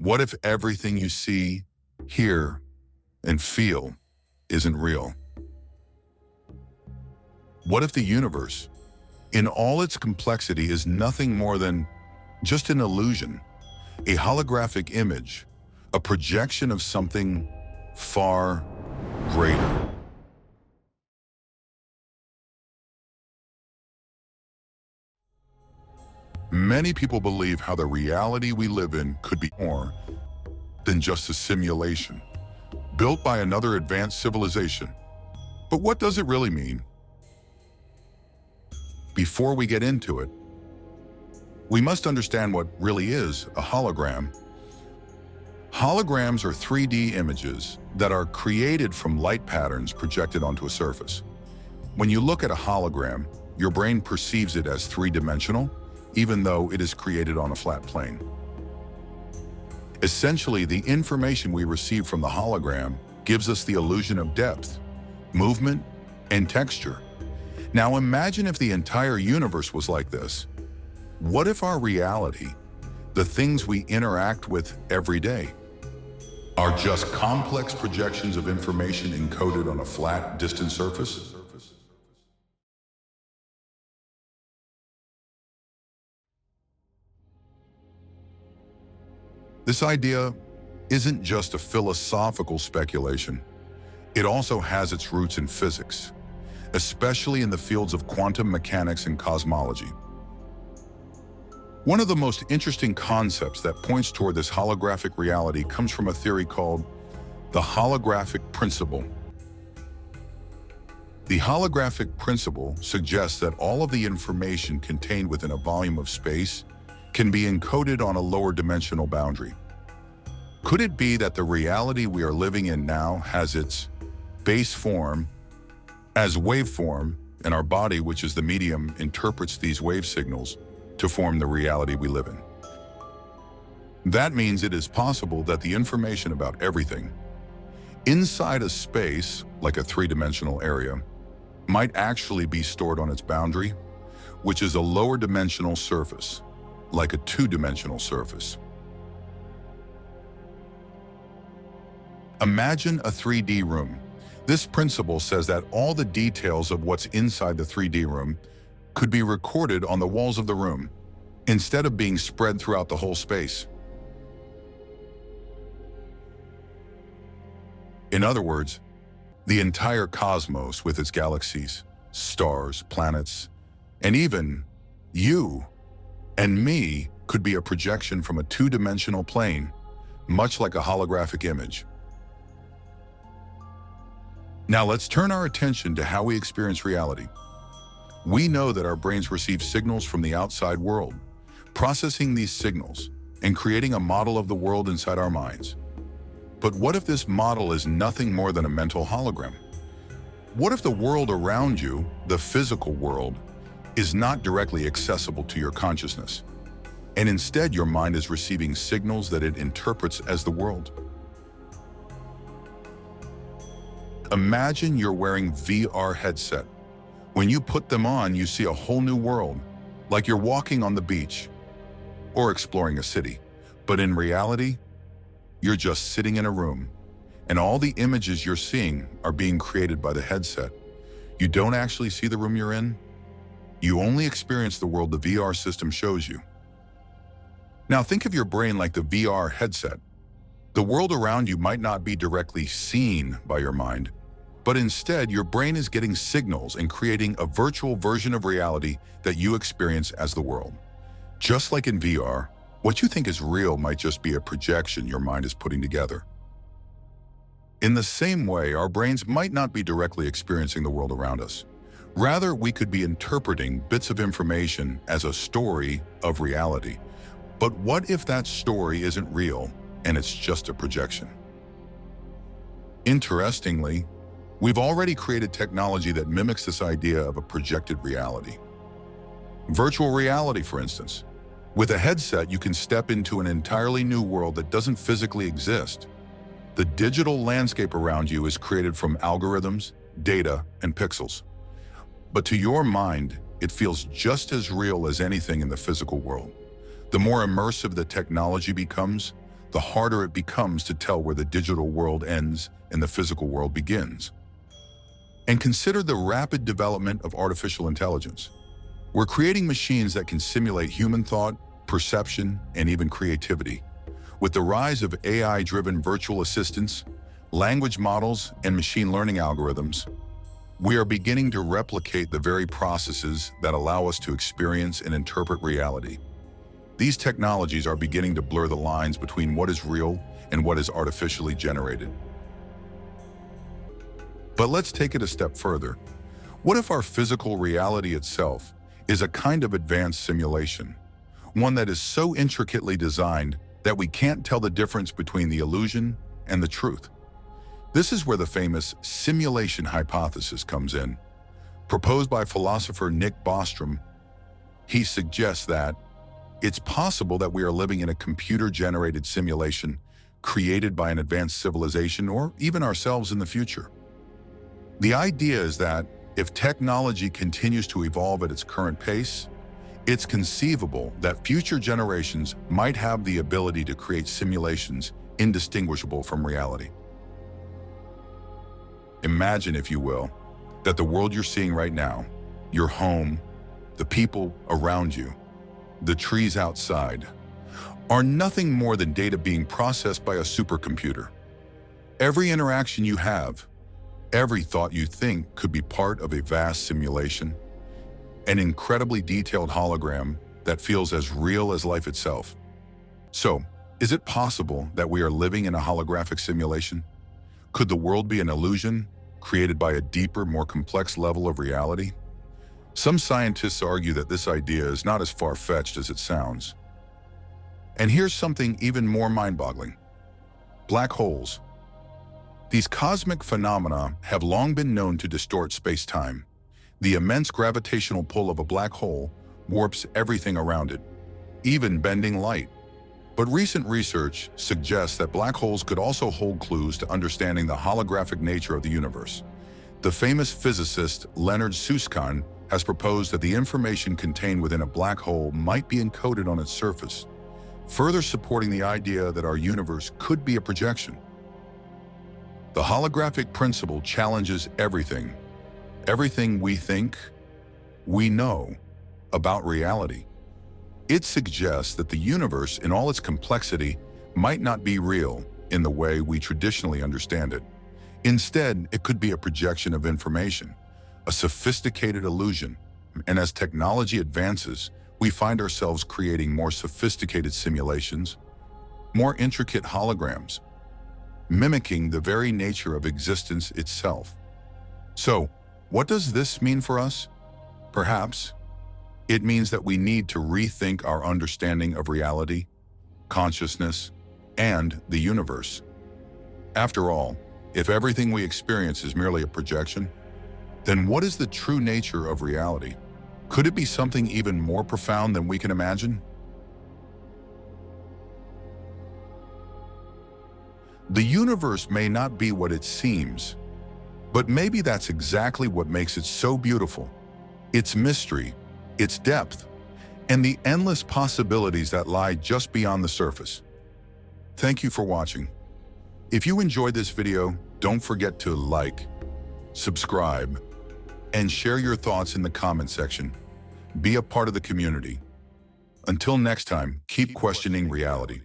What if everything you see, hear, and feel isn't real? What if the universe, in all its complexity, is nothing more than just an illusion, a holographic image, a projection of something far greater? Many people believe how the reality we live in could be more than just a simulation, built by another advanced civilization. But what does it really mean? Before we get into it, we must understand what really is a hologram. Holograms are 3D images that are created from light patterns projected onto a surface. When you look at a hologram, your brain perceives it as three-dimensional, even though it is created on a flat plane. Essentially, the information we receive from the hologram gives us the illusion of depth, movement, and texture. Now imagine if the entire universe was like this. What if our reality, the things we interact with every day, are just complex projections of information encoded on a flat, distant surface? This idea isn't just a philosophical speculation. It also has its roots in physics, especially in the fields of quantum mechanics and cosmology. One of the most interesting concepts that points toward this holographic reality comes from a theory called the holographic principle. The holographic principle suggests that all of the information contained within a volume of space can be encoded on a lower dimensional boundary. Could it be that the reality we are living in now has its base form as waveform, and our body, which is the medium, interprets these wave signals to form the reality we live in? That means it is possible that the information about everything inside a space, like a three-dimensional area, might actually be stored on its boundary, which is a lower dimensional surface, like a two-dimensional surface. Imagine a 3D room. This principle says that all the details of what's inside the 3D room could be recorded on the walls of the room, instead of being spread throughout the whole space. In other words, the entire cosmos with its galaxies, stars, planets, and even you and me could be a projection from a two-dimensional plane, much like a holographic image. Now let's turn our attention to how we experience reality. We know that our brains receive signals from the outside world, processing these signals and creating a model of the world inside our minds. But what if this model is nothing more than a mental hologram? What if the world around you, the physical world, is not directly accessible to your consciousness, and instead your mind is receiving signals that it interprets as the world? Imagine you're wearing VR headset. When you put them on, you see a whole new world, like you're walking on the beach or exploring a city. But in reality, you're just sitting in a room, and all the images you're seeing are being created by the headset. You don't actually see the room you're in. You only experience the world the VR system shows you. Now think of your brain like the VR headset. The world around you might not be directly seen by your mind, but instead your brain is getting signals and creating a virtual version of reality that you experience as the world. Just like in VR, what you think is real might just be a projection your mind is putting together. In the same way, our brains might not be directly experiencing the world around us. Rather, we could be interpreting bits of information as a story of reality. But what if that story isn't real and it's just a projection? Interestingly, we've already created technology that mimics this idea of a projected reality. Virtual reality, for instance. With a headset, you can step into an entirely new world that doesn't physically exist. The digital landscape around you is created from algorithms, data, and pixels. But to your mind, it feels just as real as anything in the physical world. The more immersive the technology becomes, the harder it becomes to tell where the digital world ends and the physical world begins. And consider the rapid development of artificial intelligence. We're creating machines that can simulate human thought, perception, and even creativity. With the rise of AI-driven virtual assistants, language models, and machine learning algorithms, we are beginning to replicate the very processes that allow us to experience and interpret reality. These technologies are beginning to blur the lines between what is real and what is artificially generated. But let's take it a step further. What if our physical reality itself is a kind of advanced simulation? One that is so intricately designed that we can't tell the difference between the illusion and the truth. This is where the famous simulation hypothesis comes in. Proposed by philosopher Nick Bostrom, he suggests that it's possible that we are living in a computer-generated simulation created by an advanced civilization or even ourselves in the future. The idea is that if technology continues to evolve at its current pace, it's conceivable that future generations might have the ability to create simulations indistinguishable from reality. Imagine, if you will, that the world you're seeing right now, your home, the people around you, the trees outside, are nothing more than data being processed by a supercomputer. Every interaction you have, every thought you think could be part of a vast simulation, an incredibly detailed hologram that feels as real as life itself. So, is it possible that we are living in a holographic simulation? Could the world be an illusion created by a deeper, more complex level of reality? Some scientists argue that this idea is not as far-fetched as it sounds. And here's something even more mind-boggling. Black holes. These cosmic phenomena have long been known to distort space-time. The immense gravitational pull of a black hole warps everything around it, even bending light. But recent research suggests that black holes could also hold clues to understanding the holographic nature of the universe. The famous physicist Leonard Susskind has proposed that the information contained within a black hole might be encoded on its surface, further supporting the idea that our universe could be a projection. The holographic principle challenges everything we think, we know about reality. It suggests that the universe in all its complexity might not be real in the way we traditionally understand it. Instead, it could be a projection of information, a sophisticated illusion. And as technology advances, we find ourselves creating more sophisticated simulations, more intricate holograms, mimicking the very nature of existence itself. So, what does this mean for us? Perhaps it means that we need to rethink our understanding of reality, consciousness, and the universe. After all, if everything we experience is merely a projection, then what is the true nature of reality? Could it be something even more profound than we can imagine? The universe may not be what it seems, but maybe that's exactly what makes it so beautiful. Its mystery, its depth, and the endless possibilities that lie just beyond the surface. Thank you for watching. If you enjoyed this video, don't forget to like, subscribe, and share your thoughts in the comment section. Be a part of the community. Until next time, keep questioning reality.